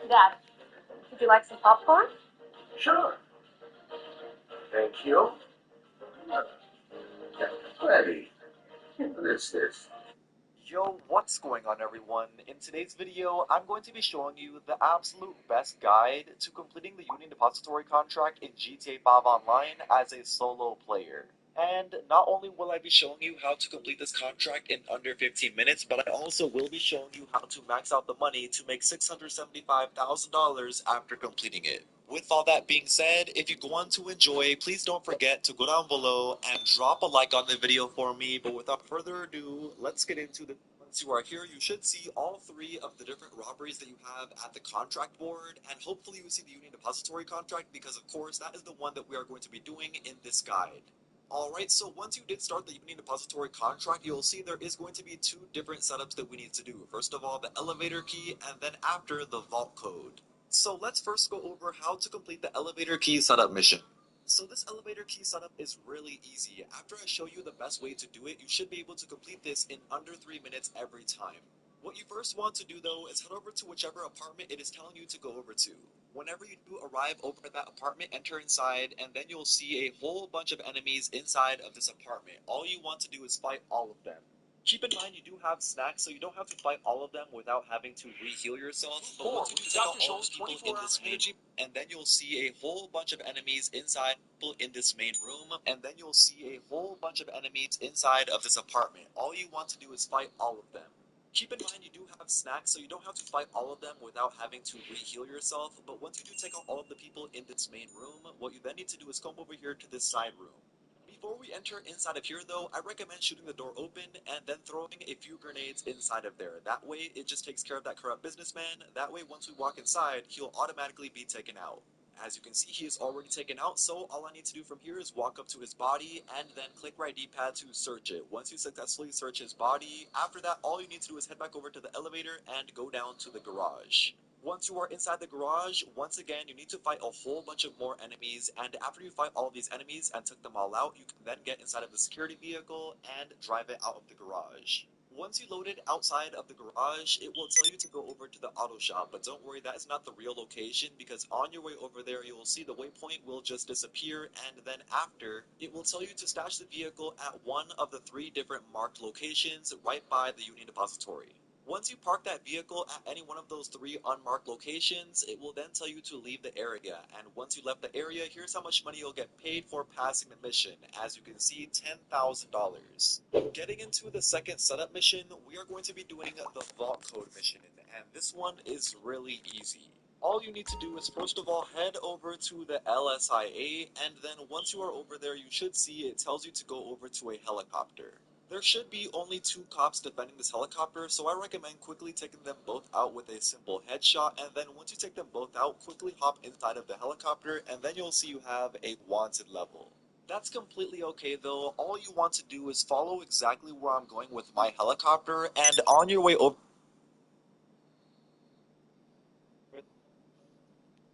Dad, would you like some popcorn? Sure. Thank you. Ready. What is this? Yo, what's going on everyone? In today's video, I'm going to be showing you the absolute best guide to completing the Union Depository contract in GTA 5 Online as a solo player. And not only will I be showing you how to complete this contract in under 15 minutes, but I also will be showing you how to max out the money to make $675,000 after completing it. With all that being said, if you go on to enjoy, please don't forget to go down below and drop a like on the video for me. But without further ado, let's get into the. Once you are here, you should see all three of the different robberies that you have at the contract board, and hopefully you see the Union Depository contract because of course that is the one that we are going to be doing in this guide. Alright, so once you did start the Union Depository contract, you'll see there is going to be two different setups that we need to do. First of all, the elevator key, and then after, the vault code. So let's first go over how to complete the elevator key setup mission. So this elevator key setup is really easy. After I show you the best way to do it, you should be able to complete this in under 3 minutes every time. What you first want to do though is head over to whichever apartment it is telling you to go over to. Whenever you do arrive over at that apartment, enter inside, and then you'll see a whole bunch of enemies inside of this apartment. All you want to do is fight all of them. Keep in mind you do have snacks, so you don't have to fight all of them without having to re-heal yourself. But once you take out all the people in this main, and then you'll see a whole bunch of enemies inside in this main room, and then you'll see a whole bunch of enemies inside of this apartment. All you want to do is fight all of them. Keep in mind you do have snacks, so you don't have to fight all of them without having to re-heal yourself, but once you do take out all of the people in this main room, what you then need to do is come over here to this side room. Before we enter inside of here though, I recommend shooting the door open and then throwing a few grenades inside of there. That way it just takes care of that corrupt businessman. That way once we walk inside, he'll automatically be taken out. As you can see, he is already taken out, so all I need to do from here is walk up to his body and then click right D-pad to search it. Once you successfully search his body, after that all you need to do is head back over to the elevator and go down to the garage. Once you are inside the garage, once again, you need to fight a whole bunch of more enemies, and after you fight all of these enemies and took them all out, you can then get inside of the security vehicle and drive it out of the garage. Once you load it outside of the garage, it will tell you to go over to the auto shop, but don't worry, that is not the real location, because on your way over there, you will see the waypoint will just disappear, and then after, it will tell you to stash the vehicle at one of the three different marked locations right by the Union Depository. Once you park that vehicle at any one of those three unmarked locations, it will then tell you to leave the area, and once you left the area, here's how much money you'll get paid for passing the mission. As you can see, $10,000. Getting into the second setup mission, we are going to be doing the vault code mission, and this one is really easy. All you need to do is first of all head over to the LSIA, and then once you are over there, you should see it tells you to go over to a helicopter. There should be only two cops defending this helicopter, so I recommend quickly taking them both out with a simple headshot, and then once you take them both out, quickly hop inside of the helicopter, and then you'll see you have a wanted level. That's completely okay though. All you want to do is follow exactly where I'm going with my helicopter, and on your way over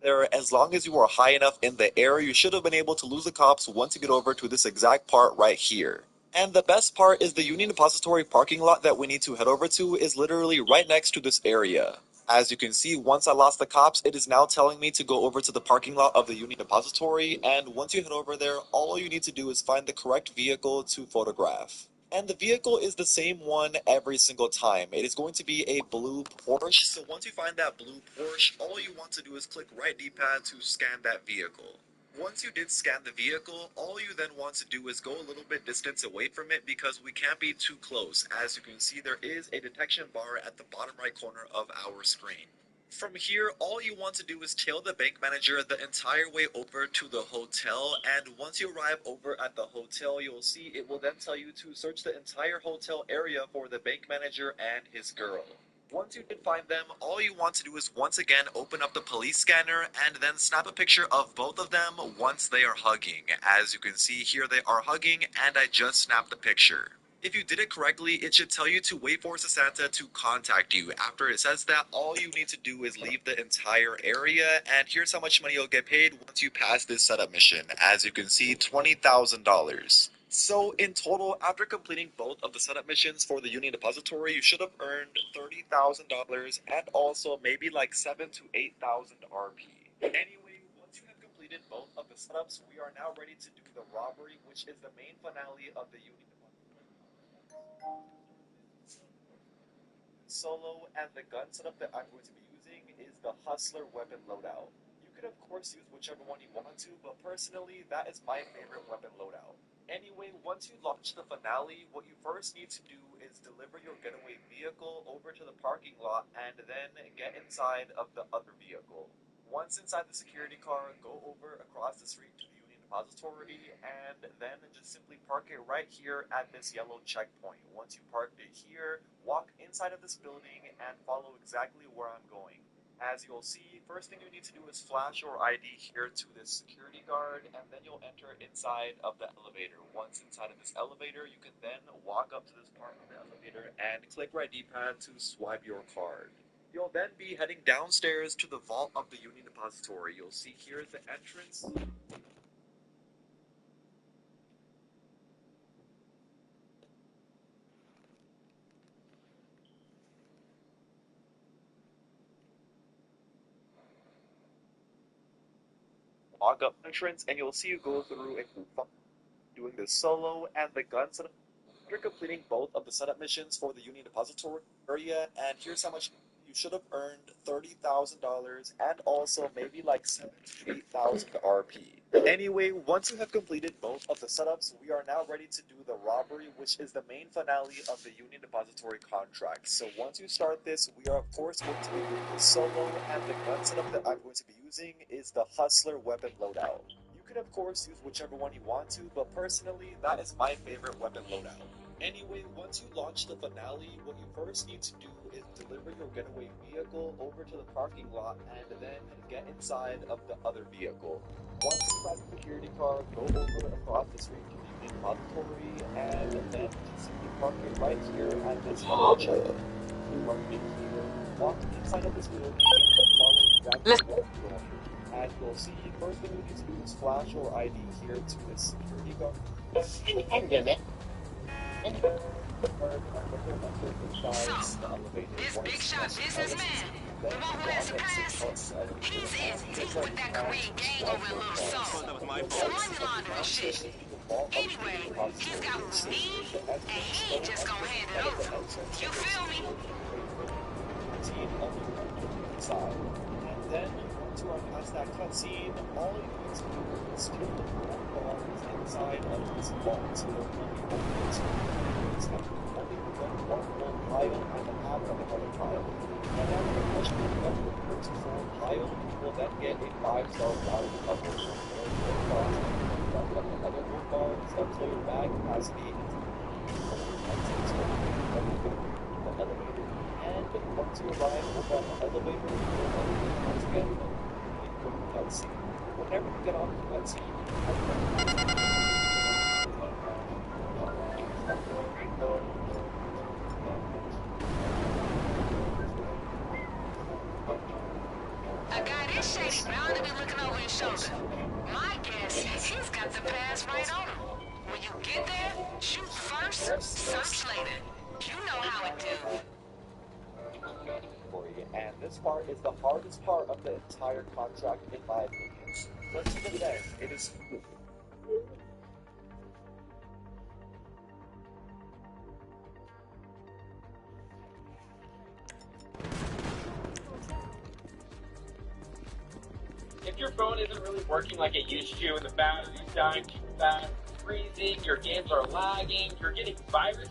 there, as long as you are high enough in the air, you should have been able to lose the cops once you get over to this exact part right here. And the best part is the Union Depository parking lot that we need to head over to is literally right next to this area. As you can see, once I lost the cops, it is now telling me to go over to the parking lot of the Union Depository, and once you head over there, all you need to do is find the correct vehicle to photograph. And the vehicle is the same one every single time. It is going to be a blue Porsche, so once you find that blue Porsche, all you want to do is click right D-pad to scan that vehicle. Once you did scan the vehicle, all you then want to do is go a little bit distance away from it because we can't be too close. As you can see, there is a detection bar at the bottom right corner of our screen. From here, all you want to do is tail the bank manager the entire way over to the hotel, and once you arrive over at the hotel, you'll see it will then tell you to search the entire hotel area for the bank manager and his girl. Once you did find them, all you want to do is once again open up the police scanner and then snap a picture of both of them once they are hugging. As you can see here, they are hugging and I just snapped the picture. If you did it correctly, it should tell you to wait for Sasanta to contact you. After it says that, all you need to do is leave the entire area, and here's how much money you'll get paid once you pass this setup mission. As you can see, $20,000. So in total, after completing both of the setup missions for the Union Depository, you should have earned $30,000 and also maybe like 7,000 to 8,000 RP. Anyway, once you have completed both of the setups, we are now ready to do the robbery, which is the main finale of the Union Depository. Solo, and the gun setup that I'm going to be using is the Hustler weapon loadout. You could of course use whichever one you want to, but personally that is my favorite weapon loadout. Anyway, once you launch the finale, what you first need to do is deliver your getaway vehicle over to the parking lot and then get inside of the other vehicle. Once inside the security car, go over across the street to the Union Depository and then just simply park it right here at this yellow checkpoint. Once you parked it here, walk inside of this building and follow exactly where I'm going. As you'll see, first thing you need to do is flash your ID here to this security guard, and then you'll enter inside of the elevator. Once inside of this elevator, you can then walk up to this part of the elevator and click your ID pad to swipe your card. You'll then be heading downstairs to the vault of the Union Depository. You'll see here is the entrance. Log up entrance, and you'll see you go through and doing this solo and the gun setup. You're completing both of the setup missions for the Union Depository area, and here's how much you should have earned: $30,000 and also maybe like 7,000 to 8,000 RP. Anyway, once you have completed both of the setups, we are now ready to do the robbery, which is the main finale of the Union Depository contract. So once you start this, we are of course going to be doing the solo, and the gun setup that I'm going to be using is the Hustler weapon loadout. You can of course use whichever one you want to, but personally, that is my favorite weapon loadout. Anyway, once you launch the finale, what you first need to do is deliver your getaway vehicle over to the parking lot and then get inside of the other vehicle. Once inside the security car, go over across the street to the Union Depository and then just simply park it right here at this yellow checkpoint. Park it here, walk inside of this building, and follow exactly what you're going. And you'll see, first thing you need to do is flash your ID here to this security guard. So, this big shot businessman, the one who has a past, he's in deep with that Korean gang over in Little Seoul. Some money laundering shit. Anyway, he's got what we need, and he ain't just gonna hand it over. You feel me? And then, once you are past that cutscene, all you need to do is kill the bars inside of this vault. Only one full pile and a half of another pile. And then the question is that the first full pile will then get a 5-star value level. Another 4 bars until your bag capacity is the elevator. And once you arrive over at the elevator, once again, you go to the cutscene. Whenever you get off the cutscene, A guy this shady bound to be looking over his shoulder. My guess is he's got the pass right on him. When you get there, shoot first, search later. You know how it do. And this part is the hardest part of the entire contract, in my opinion. Let's look at that. It is. If your phone isn't really working like it used to, and the battery's dying too fast, freezing, your games are lagging, you're getting viruses,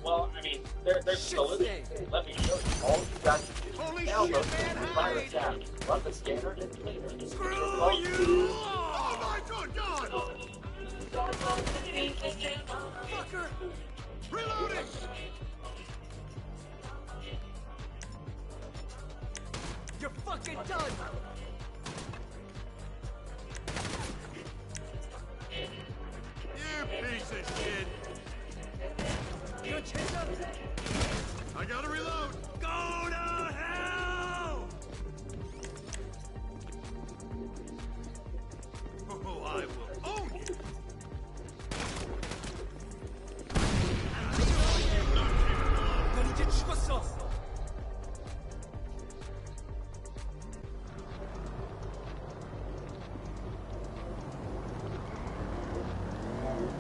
well, I mean, there's a solution. Let me show you. All you got to do is download the virus app, run the scanner, and later just Screw you! Oh my God! Fucker! Reloading! You're fucking done! You piece of shit! Your chin up!